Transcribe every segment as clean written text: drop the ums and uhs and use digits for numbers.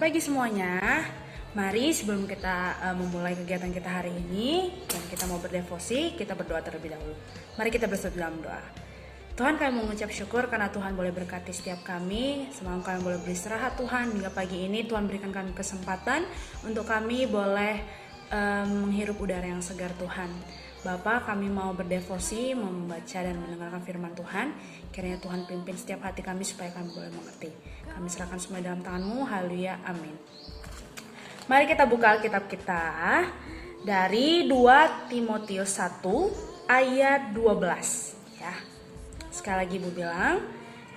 Selamat pagi semuanya. Mari sebelum kita memulai kegiatan kita hari ini dan kita mau berdevosi, kita berdoa terlebih dahulu. Mari kita bersatu dalam doa. Tuhan, kami mengucap syukur karena Tuhan boleh berkati setiap kami. Semalam kami boleh beristirahat Tuhan, hingga pagi ini Tuhan berikan kami kesempatan untuk kami boleh menghirup udara yang segar Tuhan. Bapa, kami mau berdevosi, membaca dan mendengarkan firman Tuhan. Kiranya Tuhan pimpin setiap hati kami supaya kami boleh mengerti. Kami serahkan semua dalam tangan-Mu. Haleluya, amin. Mari kita buka Alkitab kita dari 2 Timotius 1 ayat 12 ya. Sekali lagi Ibu bilang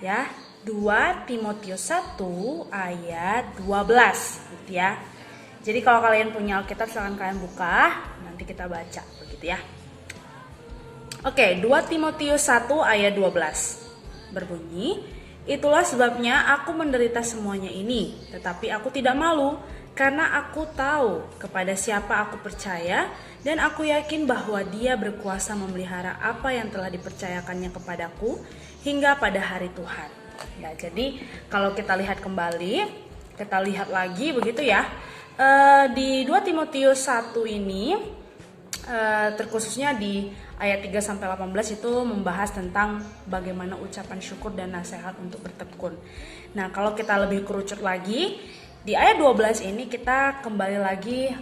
ya, 2 Timotius 1 ayat 12 gitu ya. Jadi kalau kalian punya Alkitab silahkan kalian buka, nanti kita baca begitu ya. Oke, 2 Timotius 1 ayat 12 berbunyi, "Itulah sebabnya aku menderita semuanya ini, tetapi aku tidak malu, karena aku tahu kepada siapa aku percaya, dan aku yakin bahwa Dia berkuasa memelihara apa yang telah dipercayakannya kepadaku hingga pada hari Tuhan." Ya, jadi kalau kita lihat kembali, kita lihat lagi begitu ya. Di 2 Timotius 1 ini terkhususnya di ayat 3-18 itu membahas tentang bagaimana ucapan syukur dan nasihat untuk bertekun. Nah, kalau kita lebih kerucut lagi, di ayat 12 ini kita kembali lagi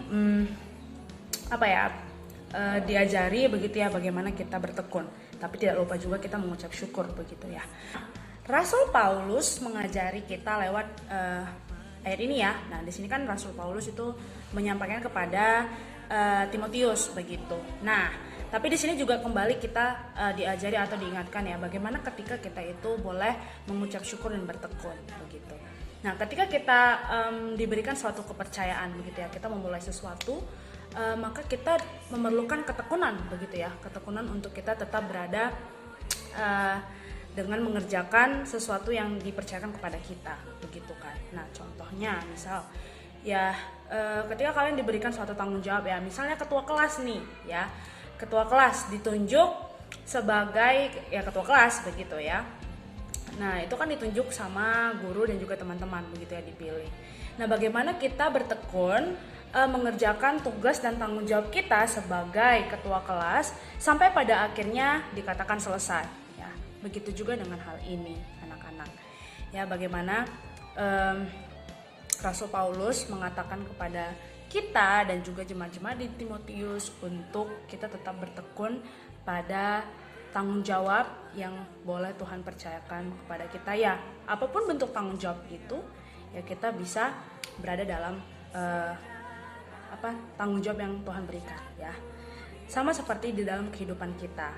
diajari begitu ya bagaimana kita bertekun. Tapi tidak lupa juga kita mengucap syukur begitu ya. Rasul Paulus mengajari kita lewat ayat ini ya. Nah, di sini kan Rasul Paulus itu menyampaikan kepada Timotius begitu. Nah, tapi di sini juga kembali kita diajari atau diingatkan ya bagaimana ketika kita itu boleh mengucap syukur dan bertekun begitu. Nah, ketika kita diberikan suatu kepercayaan begitu ya, kita memulai sesuatu, maka kita memerlukan ketekunan begitu ya, ketekunan untuk kita tetap berada dengan mengerjakan sesuatu yang dipercayakan kepada kita begitu kan. Nah, contohnya misal ya ketika kalian diberikan suatu tanggung jawab ya, misalnya ketua kelas nih ya, ketua kelas ditunjuk sebagai ya ketua kelas begitu ya. Nah, itu kan ditunjuk sama guru dan juga teman-teman begitu ya, dipilih. Nah, bagaimana kita bertekun mengerjakan tugas dan tanggung jawab kita sebagai ketua kelas sampai pada akhirnya dikatakan selesai. Begitu juga dengan hal ini anak-anak ya, bagaimana Rasul Paulus mengatakan kepada kita dan juga jemaat-jemaat di Timotius untuk kita tetap bertekun pada tanggung jawab yang boleh Tuhan percayakan kepada kita ya, apapun bentuk tanggung jawab itu ya, kita bisa berada dalam tanggung jawab yang Tuhan berikan ya. Sama seperti di dalam kehidupan kita,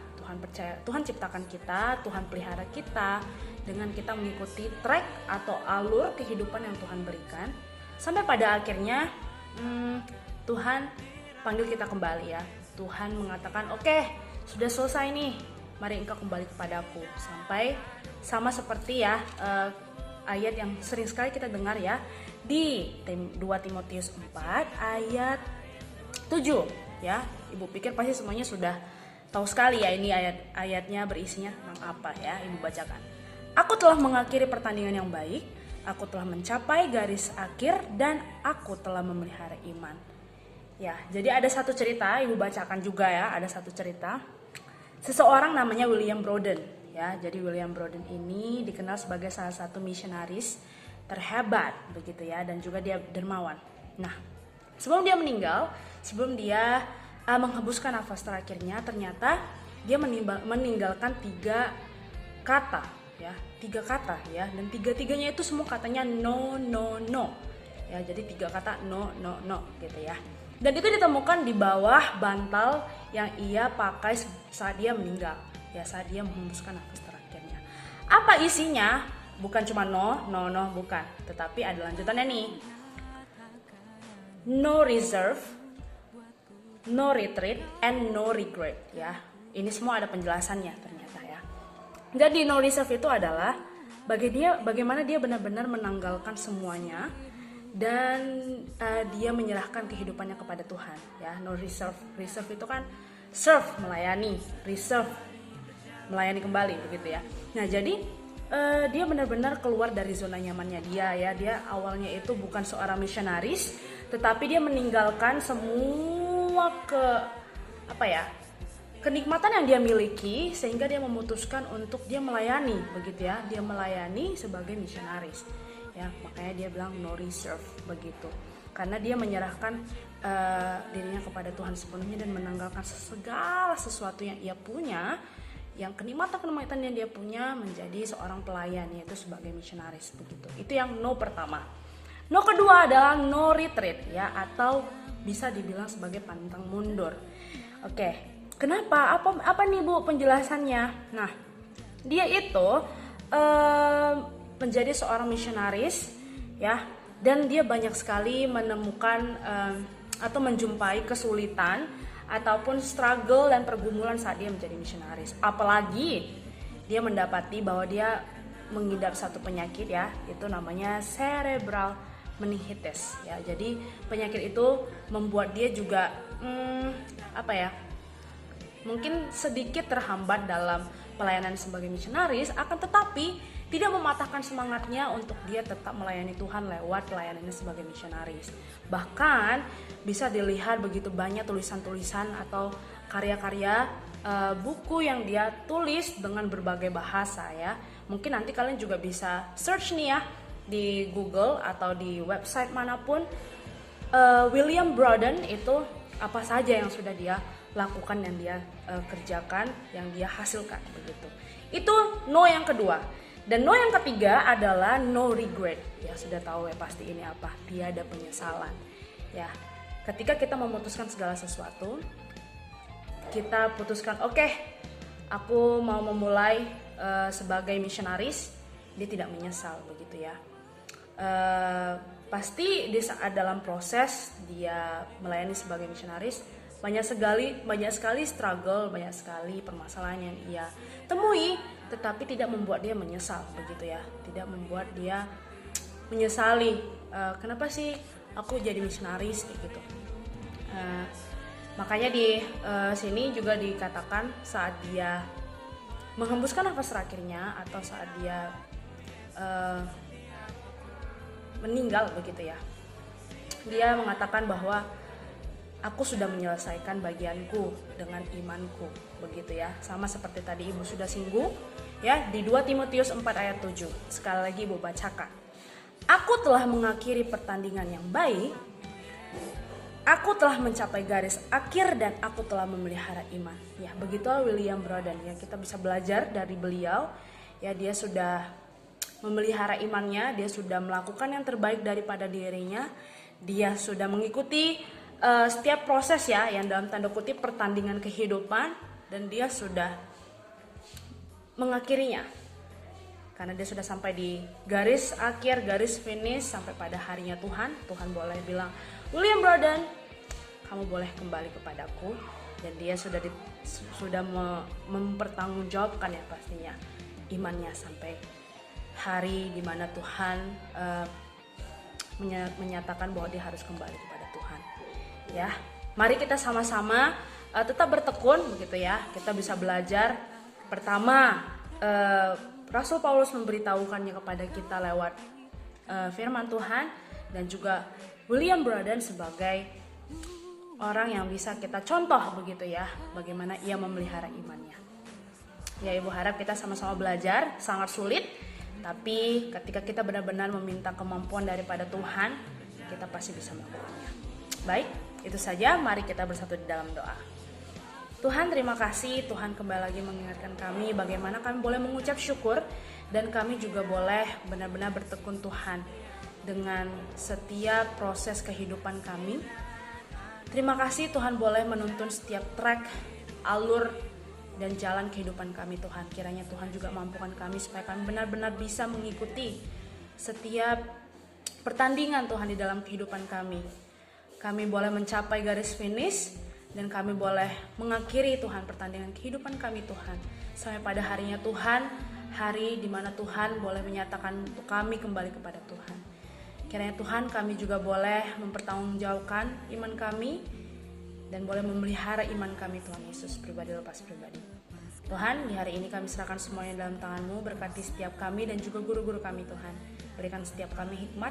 Tuhan ciptakan kita, Tuhan pelihara kita dengan kita mengikuti track atau alur kehidupan yang Tuhan berikan, sampai pada akhirnya Tuhan panggil kita kembali ya. Tuhan mengatakan, oke, sudah selesai nih, mari engkau kembali kepadaku. Sampai sama seperti ya ayat yang sering sekali kita dengar ya di 2 Timotius 4 ayat 7 ya. Ibu pikir pasti semuanya sudah tahu sekali ya ini ayatnya berisinya tentang apa ya. Ibu bacakan. "Aku telah mengakhiri pertandingan yang baik, aku telah mencapai garis akhir, dan aku telah memelihara iman." Ya, jadi ada satu cerita, Ibu bacakan juga ya, ada satu cerita. Seseorang namanya William Bowden ya. Jadi William Bowden ini dikenal sebagai salah satu misionaris terhebat begitu ya, dan juga dia dermawan. Nah, sebelum dia meninggal, sebelum dia menghembuskan nafas terakhirnya, ternyata dia meninggalkan 3 kata ya, 3 kata ya, dan 3-tiganya itu semua katanya no no no ya. Jadi 3 kata no no no gitu ya, dan itu ditemukan di bawah bantal yang ia pakai saat dia meninggal ya, saat dia menghembuskan nafas terakhirnya. Apa isinya? Bukan cuma no no no, bukan, tetapi ada lanjutannya nih. No reserve, no retreat, and no regret ya. Ini semua ada penjelasannya ternyata ya. Jadi no reserve itu adalah bagaimana dia benar-benar menanggalkan semuanya dan dia menyerahkan kehidupannya kepada Tuhan ya. No reserve, reserve itu kan serve, melayani, reserve, melayani kembali begitu ya. Nah, jadi dia benar-benar keluar dari zona nyamannya dia ya. Dia awalnya itu bukan seorang misionaris, tetapi dia meninggalkan semua kenikmatan yang dia miliki, sehingga dia memutuskan untuk dia melayani, begitu ya. Dia melayani sebagai misionaris ya, makanya dia bilang no reserve begitu, karena dia menyerahkan dirinya kepada Tuhan sepenuhnya dan menanggalkan segala sesuatu yang ia punya, yang kenikmatan yang dia punya, menjadi seorang pelayan, yaitu sebagai misionaris begitu. Itu yang no pertama. No kedua adalah no retreat ya, atau bisa dibilang sebagai pantang mundur. Oke, kenapa? Apa nih Bu penjelasannya? Nah, dia itu menjadi seorang misionaris ya, dan dia banyak sekali menemukan atau menjumpai kesulitan ataupun struggle dan pergumulan saat dia menjadi misionaris. Apalagi dia mendapati bahwa dia mengidap satu penyakit ya, itu namanya cerebral meningitis ya. Jadi penyakit itu membuat dia juga mungkin sedikit terhambat dalam pelayanan sebagai misionaris, akan tetapi tidak mematahkan semangatnya untuk dia tetap melayani Tuhan lewat pelayanannya sebagai misionaris. Bahkan bisa dilihat begitu banyak tulisan-tulisan atau karya-karya buku yang dia tulis dengan berbagai bahasa ya. Mungkin nanti kalian juga bisa search nih ya di Google atau di website manapun, William Brauden itu apa saja yang sudah dia lakukan, yang dia kerjakan, yang dia hasilkan begitu. Itu no yang kedua. Dan no yang ketiga adalah no regret. Ya sudah tahu ya pasti ini apa, tiada penyesalan. Ya, ketika kita memutuskan segala sesuatu, kita putuskan oke, aku mau memulai sebagai misionaris, dia tidak menyesal begitu ya. Pasti di saat dalam proses dia melayani sebagai misionaris, banyak sekali struggle, banyak sekali permasalahan yang ia temui, tetapi tidak membuat dia menyesal begitu ya, tidak membuat dia menyesali kenapa sih aku jadi misionaris kayak gitu. Makanya di sini juga dikatakan saat dia menghembuskan nafas terakhirnya atau saat dia meninggal begitu ya, dia mengatakan bahwa aku sudah menyelesaikan bagianku dengan imanku begitu ya. Sama seperti tadi Ibu sudah singgung ya di 2 Timotius 4 ayat 7. Sekali lagi Ibu bacakan. Aku telah mengakhiri pertandingan yang baik. Aku telah mencapai garis akhir dan aku telah memelihara iman. Ya, begitulah William Brauden ya. Kita bisa belajar dari beliau. Ya, dia sudah memelihara imannya, dia sudah melakukan yang terbaik daripada dirinya. Dia sudah mengikuti setiap proses ya, yang dalam tanda kutip pertandingan kehidupan, dan dia sudah mengakhirinya karena dia sudah sampai di garis akhir, garis finish, sampai pada harinya Tuhan boleh bilang, William Brauden, kamu boleh kembali kepadaku. Dan dia sudah mempertanggungjawabkan ya pastinya imannya sampai hari dimana Tuhan menyatakan bahwa dia harus kembali kepada Tuhan. Ya, mari kita sama-sama tetap bertekun begitu ya. Kita bisa belajar. Pertama, Rasul Paulus memberitahukannya kepada kita lewat firman Tuhan, dan juga William Brauden sebagai orang yang bisa kita contoh begitu ya, bagaimana ia memelihara imannya. Ya, Ibu harap kita sama-sama belajar. Sangat sulit, tapi ketika kita benar-benar meminta kemampuan daripada Tuhan, kita pasti bisa melakukannya. Baik, itu saja, mari kita bersatu di dalam doa. Tuhan, terima kasih. Tuhan kembali lagi mengingatkan kami bagaimana kami boleh mengucap syukur, dan kami juga boleh benar-benar bertekun Tuhan dengan setiap proses kehidupan kami. Terima kasih Tuhan boleh menuntun setiap track, alur, dan jalan kehidupan kami Tuhan. Kiranya Tuhan juga mampukan kami supaya kami benar-benar bisa mengikuti setiap pertandingan Tuhan di dalam kehidupan kami. Kami boleh mencapai garis finish, dan kami boleh mengakhiri Tuhan pertandingan kehidupan kami Tuhan, sampai pada harinya Tuhan, hari di mana Tuhan boleh menyatakan untuk kami kembali kepada Tuhan. Kiranya Tuhan kami juga boleh mempertanggungjawabkan iman kami, dan boleh memelihara iman kami Tuhan Yesus pribadi lepas pribadi. Tuhan, di hari ini kami serahkan semuanya dalam tangan-Mu, berkati setiap kami dan juga guru-guru kami Tuhan. Berikan setiap kami hikmat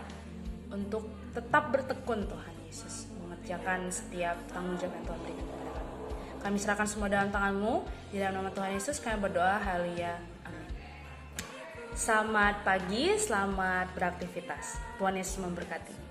untuk tetap bertekun Tuhan Yesus, mengerjakan setiap tanggung jawab yang Tuhan berikan kepada kami. Kami serahkan semua dalam tangan-Mu, di dalam nama Tuhan Yesus kami berdoa, haleluya, amin. Selamat pagi, selamat beraktivitas. Tuhan Yesus memberkati.